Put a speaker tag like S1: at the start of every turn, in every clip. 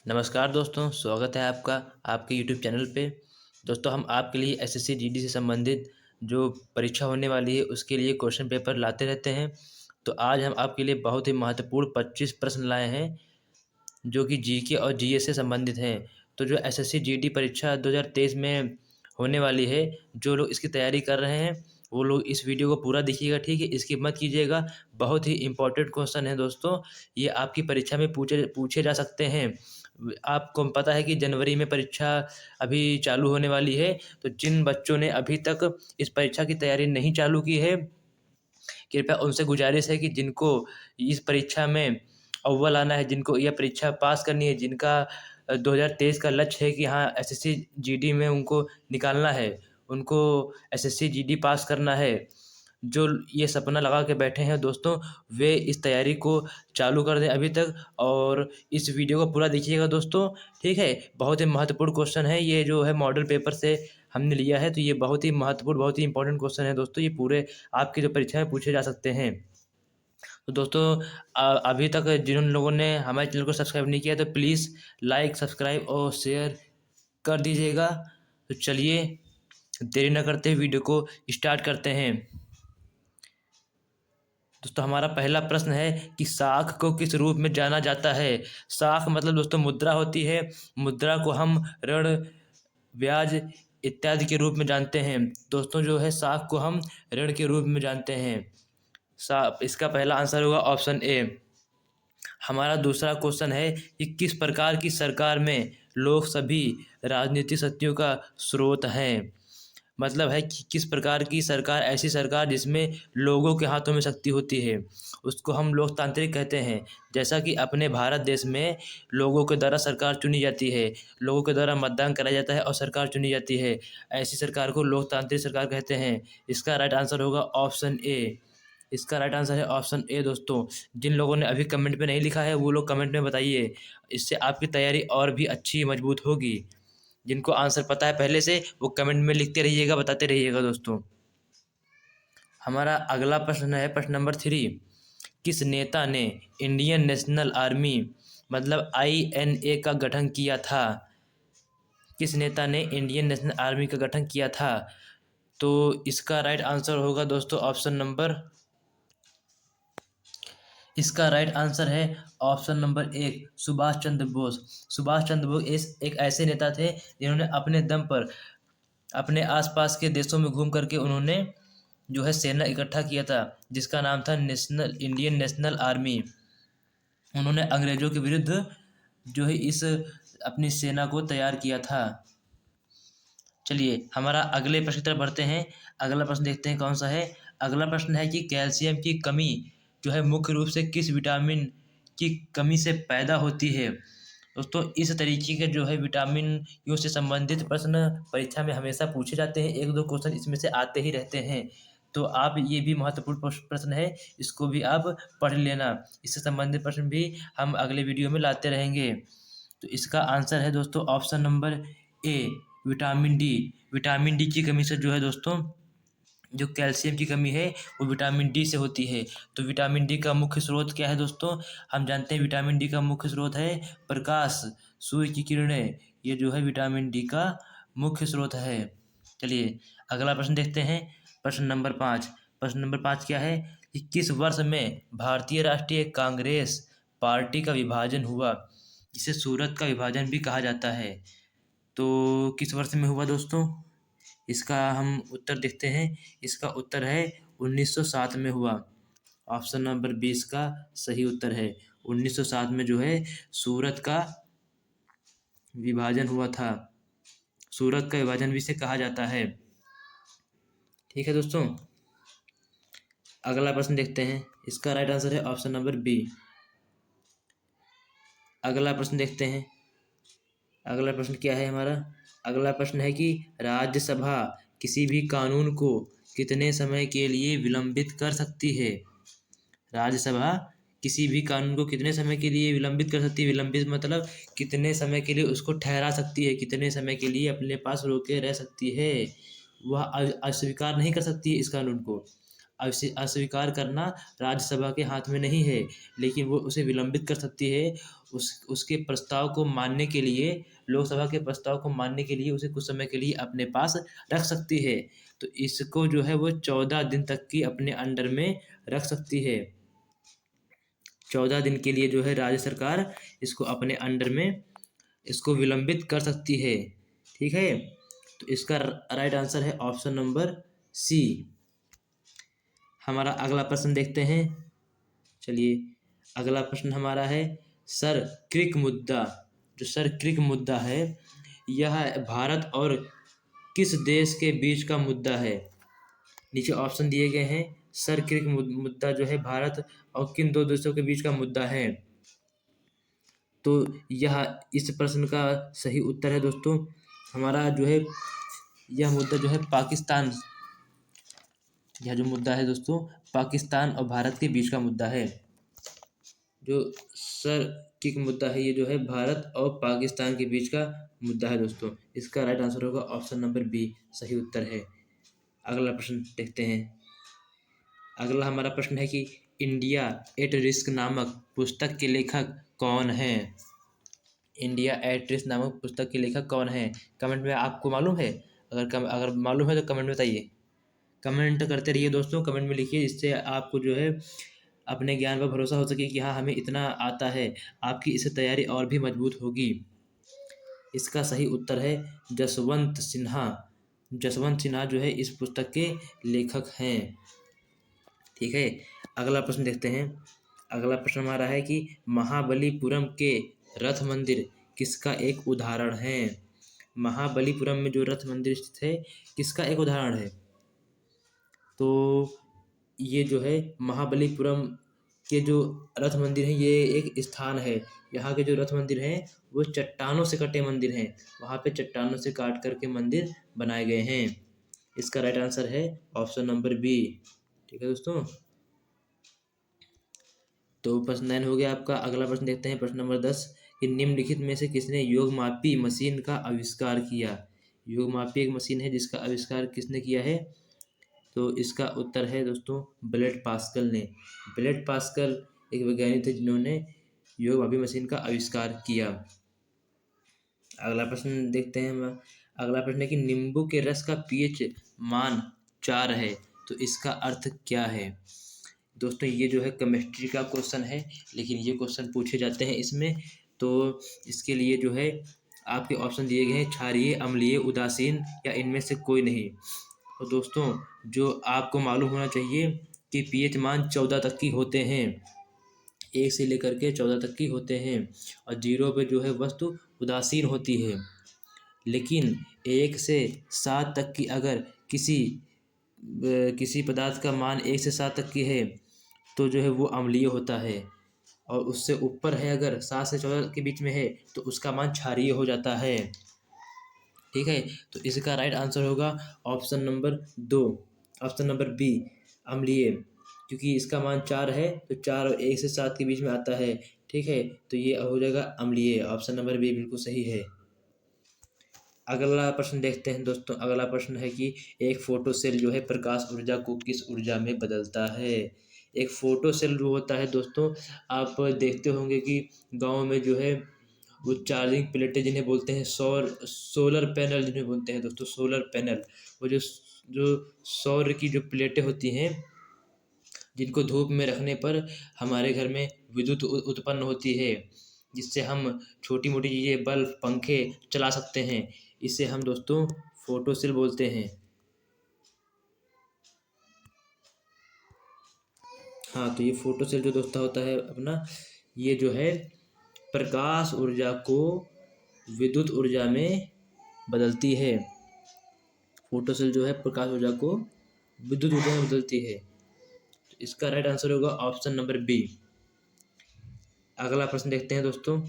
S1: नमस्कार दोस्तों, स्वागत है आपका आपके यूट्यूब चैनल पे। दोस्तों, हम आपके लिए एसएससी जीडी से संबंधित जो परीक्षा होने वाली है उसके लिए क्वेश्चन पेपर लाते रहते हैं। तो आज हम आपके लिए बहुत ही महत्वपूर्ण 25 प्रश्न लाए हैं जो कि जीके और जीएस से संबंधित हैं। तो जो एसएससी जीडी परीक्षा 2023 में होने वाली है, जो लोग इसकी तैयारी कर रहे हैं वो लोग इस वीडियो को पूरा देखिएगा, ठीक है? स्किप मत कीजिएगा। बहुत ही इंपॉर्टेंट क्वेश्चन है दोस्तों, ये आपकी परीक्षा में पूछे पूछे जा सकते हैं। आपको पता है कि जनवरी में परीक्षा अभी चालू होने वाली है, तो जिन बच्चों ने अभी तक इस परीक्षा की तैयारी नहीं चालू की है, कृपया उनसे गुजारिश है कि जिनको इस परीक्षा में अव्वल आना है, जिनको यह परीक्षा पास करनी है, जिनका 2023 का लक्ष्य है कि हाँ एसएससी जीडी में उनको निकालना है, उनको एसएससी जीडी पास करना है, जो ये सपना लगा के बैठे हैं दोस्तों, वे इस तैयारी को चालू कर दें अभी तक। और इस वीडियो को पूरा देखिएगा दोस्तों, ठीक है? बहुत ही महत्वपूर्ण क्वेश्चन है ये, जो है मॉडल पेपर से हमने लिया है, तो ये बहुत ही महत्वपूर्ण, बहुत ही इंपॉर्टेंट क्वेश्चन है दोस्तों। ये पूरे आपकी जो परीक्षा में पूछे जा सकते हैं। तो दोस्तों, अभी तक जिन लोगों ने हमारे चैनल को सब्सक्राइब नहीं किया तो प्लीज़ लाइक, सब्सक्राइब और शेयर कर दीजिएगा। तो चलिए देरी न करते वीडियो को स्टार्ट करते हैं। दोस्तों, हमारा पहला प्रश्न है कि साख को किस रूप में जाना जाता है? साख मतलब दोस्तों मुद्रा होती है। मुद्रा को हम ऋण, ब्याज इत्यादि के रूप में जानते हैं। दोस्तों, जो है साख को हम ऋण के रूप में जानते हैं। इसका पहला आंसर होगा ऑप्शन ए। हमारा दूसरा क्वेश्चन है कि किस प्रकार की सरकार में लोग सभी राजनीतिक शक्तियों का स्रोत हैं? मतलब है कि किस प्रकार की सरकार, ऐसी सरकार जिसमें लोगों के हाथों में शक्ति होती है, उसको हम लोकतांत्रिक कहते हैं। जैसा कि अपने भारत देश में लोगों के द्वारा सरकार चुनी जाती है, लोगों के द्वारा मतदान कराया जाता है और सरकार चुनी जाती है, ऐसी सरकार को लोकतांत्रिक सरकार कहते हैं। इसका राइट आंसर होगा ऑप्शन ए। इसका राइट आंसर है ऑप्शन ए दोस्तों। जिन लोगों ने अभी कमेंट में नहीं लिखा है वो लोग कमेंट में बताइए, इससे आपकी तैयारी और भी अच्छी मजबूत होगी। जिनको आंसर पता है पहले से वो कमेंट में लिखते रहिएगा, बताते रहिएगा दोस्तों। हमारा अगला प्रश्न है प्रश्न नंबर 3। किस नेता ने इंडियन नेशनल आर्मी मतलब INA का गठन किया था? किस नेता ने इंडियन नेशनल आर्मी का गठन किया था? तो इसका राइट आंसर होगा दोस्तों ऑप्शन नंबर, इसका राइट आंसर है ऑप्शन नंबर 1, सुभाष चंद्र बोस। सुभाष चंद्र बोस एक ऐसे नेता थे जिन्होंने अपने दम पर अपने आसपास के देशों में घूम करके उन्होंने जो है सेना इकट्ठा किया था, जिसका नाम था इंडियन नेशनल आर्मी। उन्होंने अंग्रेजों के विरुद्ध जो है इस अपनी सेना को तैयार किया था। चलिए हमारा अगले प्रश्न की तरफ बढ़ते हैं। अगला प्रश्न देखते हैं कौन सा है। अगला प्रश्न है कि कैल्शियम की कमी जो है मुख्य रूप से किस विटामिन की कमी से पैदा होती है? दोस्तों, इस तरीके के जो है विटामिन यू से संबंधित प्रश्न परीक्षा में हमेशा पूछे जाते हैं, एक दो क्वेश्चन इसमें से आते ही रहते हैं। तो आप, ये भी महत्वपूर्ण प्रश्न है, इसको भी आप पढ़ लेना। इससे संबंधित प्रश्न भी हम अगले वीडियो में लाते रहेंगे। तो इसका आंसर है दोस्तों option number A, vitamin D. Vitamin D की कमी से जो है दोस्तों, जो कैल्शियम की कमी है वो विटामिन डी से होती है। तो विटामिन डी का मुख्य स्रोत क्या है दोस्तों? हम जानते हैं विटामिन डी का मुख्य स्रोत है प्रकाश, सूर्य की किरणें। ये जो है विटामिन डी का मुख्य स्रोत है। चलिए अगला प्रश्न देखते हैं, प्रश्न नंबर 5। प्रश्न नंबर 5 क्या है कि किस वर्ष में भारतीय राष्ट्रीय कांग्रेस पार्टी का विभाजन हुआ, जिसे सूरत का विभाजन भी कहा जाता है? तो किस वर्ष में हुआ दोस्तों? इसका हम उत्तर देखते हैं। इसका उत्तर है 1907 में हुआ। ऑप्शन नंबर 20 का सही उत्तर है। 1907 में जो है सूरत का विभाजन हुआ था। सूरत का विभाजन भी इसे कहा जाता है। ठीक है दोस्तों, अगला प्रश्न देखते हैं। इसका राइट आंसर है ऑप्शन नंबर बी। अगला प्रश्न देखते हैं। अगला प्रश्न क्या है हमारा? अगला प्रश्न है कि राज्यसभा किसी भी कानून को कितने समय के लिए विलंबित कर सकती है? राज्यसभा किसी भी कानून को कितने समय के लिए विलंबित कर सकती है? विलंबित मतलब कितने समय के लिए उसको ठहरा सकती है, कितने समय के लिए अपने पास रोके रह सकती है। वह अस्वीकार नहीं कर सकती है इस कानून को। अस्वीकार करना राज्यसभा के हाथ में नहीं है, लेकिन वो उसे विलंबित कर सकती है। उसके प्रस्ताव को मानने के लिए, लोकसभा के प्रस्ताव को मानने के लिए उसे कुछ समय के लिए अपने पास रख सकती है। तो इसको जो है वो 14 दिन तक की अपने अंडर में रख सकती है। 14 दिन के लिए जो है राज्य सरकार इसको अपने अंडर में इसको विलंबित कर सकती है। ठीक है, तो इसका राइट आंसर है ऑप्शन नंबर सी। हमारा अगला प्रश्न देखते हैं। चलिए, अगला प्रश्न हमारा है सर क्रिक मुद्दा। जो सर क्रिक मुद्दा है, यह भारत और किस देश के बीच का मुद्दा है? नीचे ऑप्शन दिए गए हैं। सर क्रिक मुद्दा जो है भारत और किन दो देशों के बीच का मुद्दा है? तो यह इस प्रश्न का सही उत्तर है दोस्तों, हमारा जो है यह मुद्दा जो है पाकिस्तान, यह जो मुद्दा है दोस्तों पाकिस्तान और भारत के बीच का मुद्दा है। जो सर किक मुद्दा है ये जो है भारत और पाकिस्तान के बीच का मुद्दा है दोस्तों। इसका राइट आंसर होगा ऑप्शन नंबर बी, सही उत्तर है। अगला प्रश्न देखते हैं। अगला हमारा प्रश्न है कि इंडिया एट रिस्क नामक पुस्तक के लेखक कौन है? इंडिया एट रिस्क नामक पुस्तक के लेखक कौन है? कमेंट में आपको मालूम है? अगर मालूम है तो कमेंट में बताइए। कमेंट करते रहिए दोस्तों, कमेंट में लिखिए, इससे आपको जो है अपने ज्ञान पर भरोसा हो सके कि हाँ हमें इतना आता है, आपकी इससे तैयारी और भी मजबूत होगी। इसका सही उत्तर है जसवंत सिन्हा। जसवंत सिन्हा जो है इस पुस्तक के लेखक हैं। ठीक है, अगला प्रश्न देखते हैं। अगला प्रश्न हमारा है कि महाबलीपुरम के रथ मंदिर किसका एक उदाहरण है? महाबलीपुरम में जो रथ मंदिर स्थित है किसका एक उदाहरण है? तो ये जो है महाबलीपुरम के जो रथ मंदिर हैं ये एक स्थान है। यहाँ के जो रथ मंदिर हैं वो चट्टानों से कटे मंदिर हैं। वहाँ पे चट्टानों से काट करके मंदिर बनाए गए हैं। इसका राइट आंसर है ऑप्शन नंबर बी। ठीक है दोस्तों, तो प्रश्न 9 हो गया आपका। अगला प्रश्न देखते हैं, प्रश्न नंबर 10 कि निम्नलिखित में से किसने योगमापी मशीन का आविष्कार किया? योगमापी एक मशीन है जिसका आविष्कार किसने किया है? तो इसका उत्तर है दोस्तों ब्लेड पास्कल ने। ब्लेड पास्कल एक वैज्ञानिक थे जिन्होंने योगमापी मशीन का आविष्कार किया। अगला प्रश्न देखते हैं हम। अगला प्रश्न है कि नींबू के रस का पीएच मान 4 है, तो इसका अर्थ क्या है? दोस्तों ये जो है केमिस्ट्री का क्वेश्चन है, लेकिन ये क्वेश्चन पूछे जाते हैं इसमें, तो इसके लिए जो है आपके ऑप्शन दिए गए हैं क्षारीय, अम्लीय, उदासीन या इनमें से कोई नहीं। तो दोस्तों जो आपको मालूम होना चाहिए कि पीएच मान 14 तक की होते हैं, 1 से लेकर के 14 तक की होते हैं, और 0 पे जो है वस्तु उदासीन होती है। लेकिन 1 से 7 तक की अगर किसी पदार्थ का मान 1 से 7 तक की है तो जो है वो अम्लीय होता है, और उससे ऊपर है अगर 7 से 14 के बीच में है तो उसका मान क्षारीय हो जाता है। ठीक है, तो इसका राइट आंसर होगा option number 2, option number B, अम्लीय। क्योंकि इसका मान 4 है तो 4 और 1 से 7 के बीच में आता है। ठीक है, तो ये हो जाएगा अम्लीय। ऑप्शन नंबर बी बिल्कुल सही है। अगला प्रश्न देखते हैं दोस्तों। अगला प्रश्न है कि एक फोटो सेल जो है प्रकाश ऊर्जा को किस ऊर्जा में बदलता है? एक फोटो सेल जो होता है दोस्तों, आप देखते होंगे कि गाँव में जो है वो चार्जिंग प्लेटें जिन्हें बोलते हैं सोलर पैनल जिन्हें बोलते हैं दोस्तों, सोलर पैनल, वो जो जो सौर की जो प्लेटें होती हैं जिनको धूप में रखने पर हमारे घर में विद्युत उत्पन्न होती है, जिससे हम छोटी मोटी चीज़ें बल्ब पंखे चला सकते हैं, इसे हम दोस्तों फोटो सेल बोलते हैं। हाँ, तो ये फोटो सेल जो दोस्तों होता है अपना, ये जो है प्रकाश ऊर्जा को विद्युत ऊर्जा में बदलती है। फोटो सेल जो है प्रकाश ऊर्जा को विद्युत ऊर्जा में बदलती है। तो इसका राइट आंसर होगा ऑप्शन नंबर बी। अगला प्रश्न देखते हैं दोस्तों।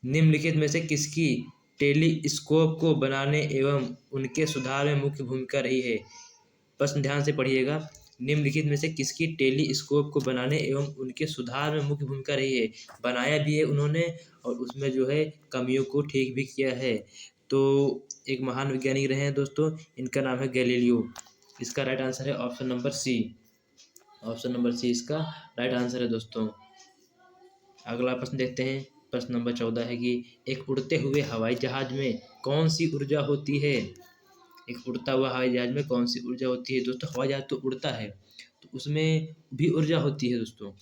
S1: निम्नलिखित में से किसकी टेलीस्कोप को बनाने एवं उनके सुधार में मुख्य भूमिका रही है? प्रश्न ध्यान से पढ़िएगा। निम्नलिखित में से किसकी टेलीस्कोप को बनाने एवं उनके सुधार में मुख्य भूमिका रही है? बनाया भी है उन्होंने और उसमें जो है कमियों को ठीक भी किया है। तो एक महान वैज्ञानिक रहे हैं दोस्तों, इनका नाम है गैलीलियो। इसका राइट आंसर है option number C. Option number C इसका राइट आंसर है दोस्तों। अगला प्रश्न देखते हैं। प्रश्न नंबर 14 है कि एक उड़ते हुए हवाई जहाज में कौन सी ऊर्जा होती है? एक उड़ता हुआ हवाई जहाज में कौन सी ऊर्जा होती है? दोस्तों हवाई जहाज तो उड़ता है, तो उसमें भी ऊर्जा होती है दोस्तों।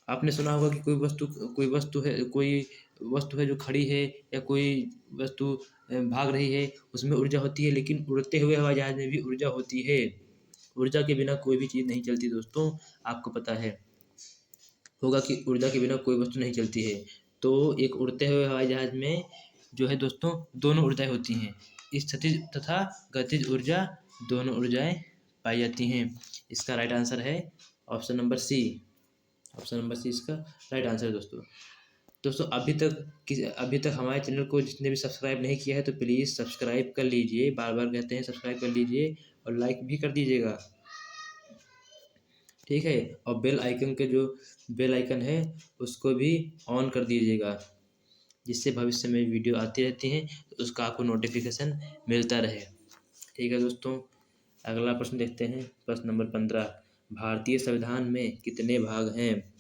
S1: आपने सुना होगा कि कोई वस्तु है जो खड़ी है, या कोई वस्तु भाग रही है, उसमें ऊर्जा होती है, लेकिन उड़ते हुए हवाई जहाज में भी ऊर्जा होती है। ऊर्जा के बिना कोई भी चीज़ नहीं चलती दोस्तों, आपको पता है होगा कि ऊर्जा के बिना कोई वस्तु नहीं चलती है। तो एक उड़ते हुए हवाई जहाज में जो है दोस्तों, दोनों ऊर्जाएं होती हैं, स्थितिज तथा गतिज ऊर्जा, दोनों ऊर्जाएं पाई जाती हैं। इसका राइट आंसर है option number C. Option number C इसका राइट आंसर है दोस्तों। दोस्तों अभी तक हमारे चैनल को जिसने भी सब्सक्राइब नहीं किया है तो प्लीज़ सब्सक्राइब कर लीजिए, बार बार कहते हैं सब्सक्राइब कर लीजिए, और लाइक भी कर दीजिएगा, ठीक है। और बेल आइकन है उसको भी ऑन कर दीजिएगा, जिससे भविष्य में वीडियो आती रहती हैं तो उसका आपको नोटिफिकेशन मिलता रहे, ठीक है दोस्तों। अगला प्रश्न देखते हैं। प्रश्न नंबर 15, भारतीय संविधान में कितने भाग हैं?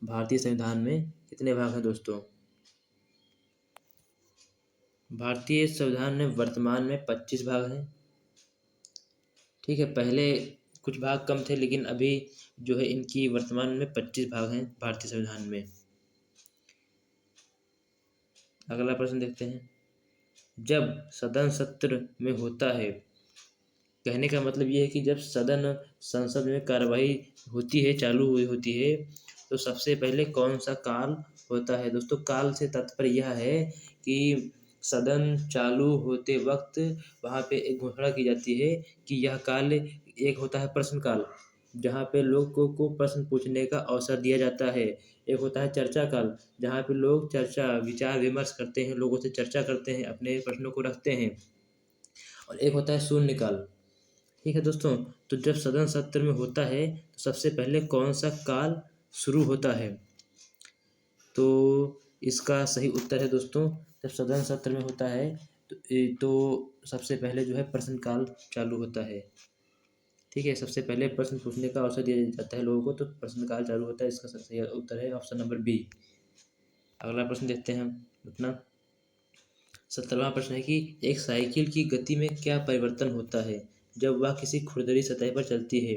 S1: भारतीय संविधान में कितने भाग हैं दोस्तों? भारतीय संविधान में वर्तमान में 25 भाग हैं, ठीक है। पहले कुछ भाग कम थे, लेकिन अभी जो है इनकी वर्तमान में 25 भाग हैं भारतीय संविधान में। अगला प्रश्न देखते हैं। जब सदन सत्र में होता है, कहने का मतलब ये है कि जब संसद में कार्यवाही होती है, चालू हुई होती है, तो सबसे पहले कौन सा काल होता है? दोस्तों काल से तात्पर्य यह है कि सदन चालू होते वक्त वहाँ पे एक घोषणा की जाती है कि यह काल, एक होता है प्रश्नकाल, जहाँ पे लोगों को प्रश्न पूछने का अवसर दिया जाता है। एक होता है चर्चा काल, जहाँ पे लोग विचार विमर्श करते हैं, लोगों से चर्चा करते हैं, अपने प्रश्नों को रखते हैं। और एक होता है शून्यकाल, ठीक है दोस्तों। तो जब सदन सत्र में होता है तो सबसे पहले कौन सा काल शुरू होता है? तो इसका सही उत्तर है दोस्तों, जब सदन सत्र में होता है तो सबसे पहले जो है प्रश्नकाल चालू होता है, ठीक है। सबसे पहले प्रश्न पूछने का अवसर दिया जाता है लोगों को, तो प्रश्नकाल चालू होता है। इसका सही उत्तर है ऑप्शन नंबर बी। अगला प्रश्न देखते हैं हम अपना 17वां प्रश्न है कि एक साइकिल की गति में क्या परिवर्तन होता है जब वह किसी खुरदरी सतह पर चलती है?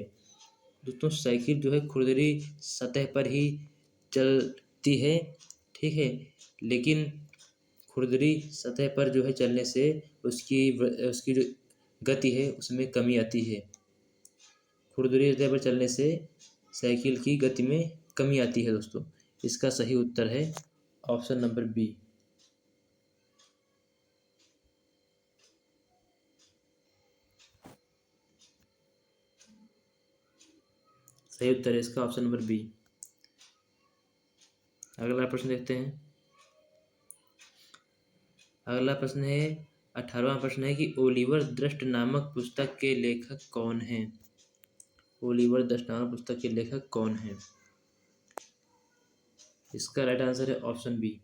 S1: दोस्तों साइकिल जो है खुरदरी सतह पर ही चलती है, ठीक है, लेकिन खुरदरी सतह पर जो है चलने से उसकी जो गति है उसमें कमी आती है। खुरदरी सतह पर चलने से साइकिल की गति में कमी आती है दोस्तों। इसका सही उत्तर है ऑप्शन नंबर बी। सही उत्तर है इसका ऑप्शन नंबर बी। अगला प्रश्न देखते हैं। अगला प्रश्न है 18वां प्रश्न है कि ओलिवर द्रष्ट नामक पुस्तक के लेखक कौन हैं? ओलिवर द्रष्ट नामक पुस्तक के लेखक कौन हैं? इसका राइट आंसर है ऑप्शन बी,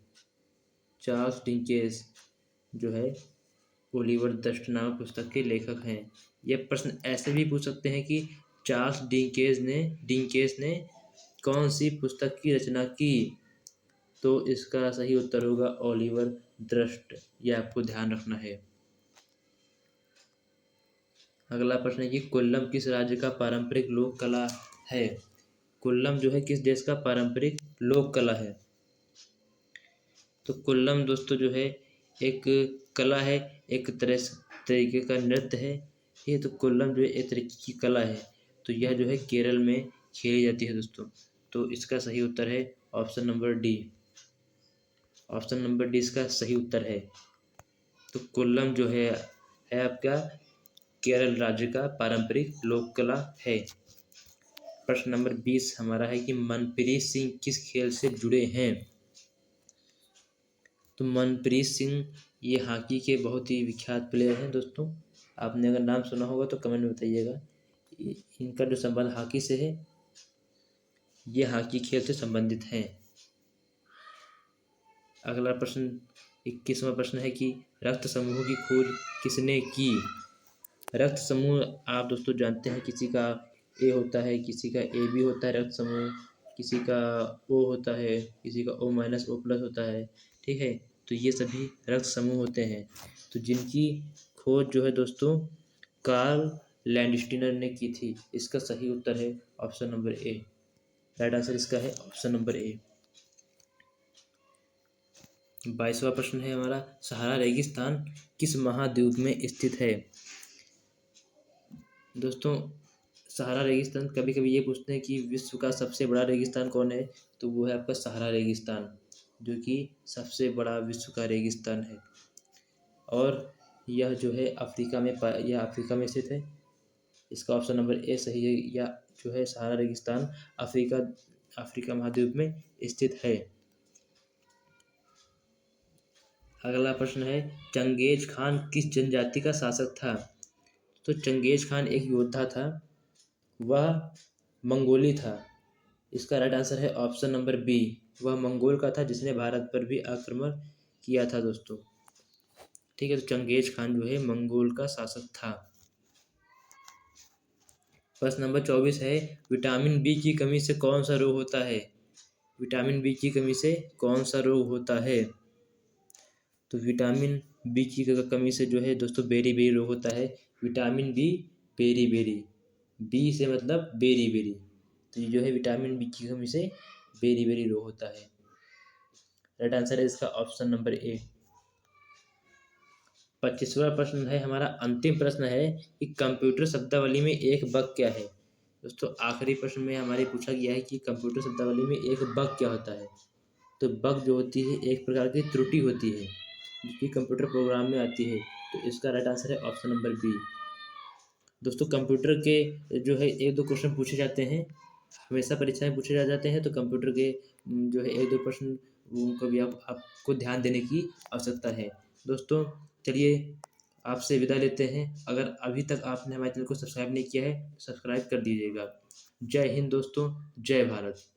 S1: चार्ल्स डिकेंस जो है ओलिवर द्रष्ट नामक पुस्तक के लेखक हैं। यह प्रश्न ऐसे भी पूछ सकते हैं कि चार्ल्स डिकेंस ने कौन सी पुस्तक की रचना की? तो इसका सही उत्तर होगा ओलिवर द्रष्ट, यह आपको ध्यान रखना है। अगला प्रश्न है कि कोल्लम किस राज्य का पारंपरिक लोक कला है? कोल्लम जो है किस देश का पारंपरिक लोक कला है? तो कोल्लम दोस्तों जो है एक कला है, एक तरीके का नृत्य है। ये तो कोल्लम जो है एक तरीके की कला है, तो यह जो है केरल में खेली जाती है दोस्तों। तो इसका सही उत्तर है option number D. Option number D इसका सही उत्तर है। तो कोल्लम जो है आपका केरल राज्य का पारंपरिक लोक कला है। प्रश्न नंबर 20 हमारा है कि मनप्रीत सिंह किस खेल से जुड़े हैं? तो मनप्रीत सिंह ये हॉकी के बहुत ही विख्यात प्लेयर हैं दोस्तों। आपने अगर नाम सुना होगा तो कमेंट में बताइएगा। इनका जो संबंध हॉकी से है, ये हॉकी खेल से संबंधित हैं। अगला प्रश्न 21वां प्रश्न है कि रक्त समूह की खोज किसने की? रक्त समूह आप दोस्तों जानते हैं, किसी का ए होता है, किसी का ए बी होता है रक्त समूह, किसी का O होता है, किसी का O-O+ होता है, ठीक है। तो ये सभी रक्त समूह होते हैं। तो जिनकी खोज जो है दोस्तों कार्ल लैंडस्टीनर ने की थी। इसका सही उत्तर है option number A. Right answer इसका है ऑप्शन नंबर ए। 22वां प्रश्न है हमारा, सहारा रेगिस्तान किस महाद्वीप में स्थित है? दोस्तों सहारा रेगिस्तान, कभी कभी ये पूछते हैं कि विश्व का सबसे बड़ा रेगिस्तान कौन है, तो वो है आपका सहारा रेगिस्तान, जो कि सबसे बड़ा विश्व का रेगिस्तान है। और यह जो है यह अफ्रीका में स्थित है। इसका ऑप्शन नंबर ए सही है। या जो है सहारा रेगिस्तान अफ्रीका महाद्वीप में स्थित है। अगला प्रश्न है, चंगेज खान किस जनजाति का शासक था? तो चंगेज खान एक योद्धा था, वह मंगोली था। इसका राइट आंसर है ऑप्शन नंबर बी। वह मंगोल का था जिसने भारत पर भी आक्रमण किया था दोस्तों, ठीक है। तो चंगेज खान जो है मंगोल का शासक था। प्रश्न नंबर 24 है, विटामिन बी की कमी से कौन सा रोग होता है? विटामिन बी की कमी से कौन सा रोग होता है? तो विटामिन बी की कमी से जो है दोस्तों बेरी बेरी रोग होता है। Vitamin B beriberi, B से मतलब बेरी बेरी, तो ये जो है विटामिन बी की कमी से बेरी बेरी रोग होता है। राइट आंसर है इसका ऑप्शन नंबर ए। 25वां प्रश्न है हमारा, अंतिम प्रश्न है कि कंप्यूटर शब्दावली में एक बग क्या है? दोस्तों आखिरी प्रश्न में हमारे पूछा गया है कि कंप्यूटर शब्दावली में एक बग क्या होता है। तो बग जो होती है एक प्रकार की त्रुटि होती है जो कि कंप्यूटर प्रोग्राम में आती है। तो इसका राइट आंसर है ऑप्शन नंबर बी। दोस्तों कंप्यूटर के जो है एक दो क्वेश्चन पूछे जाते हैं, हमेशा परीक्षा में पूछे जाते हैं। तो कंप्यूटर के जो है एक दो प्रश्न उनको भी आपको ध्यान देने की आवश्यकता है। दोस्तों चलिए आपसे विदा लेते हैं। अगर अभी तक आपने हमारे चैनल को सब्सक्राइब नहीं किया है, सब्सक्राइब कर दीजिएगा। जय हिंद दोस्तों, जय भारत।